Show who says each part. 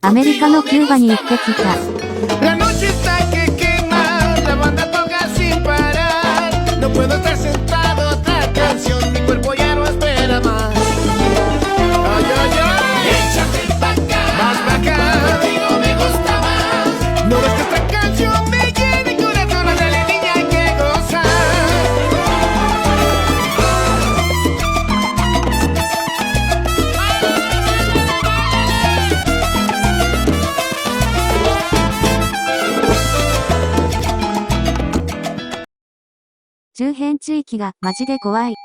Speaker 1: アメリカのキューバに行ってきた。
Speaker 2: La noche está que quema, la banda toca sin parar. No puedo estar sentado, otra canción, mi cuerpo ya no espera más. Ay, ay, ay, échate pa' acá, más pa' acá, contigo me gusta más. No ves que esta canción me llena el corazón, ándale niña, hay que gozar.
Speaker 1: 周辺地域がマジで怖い。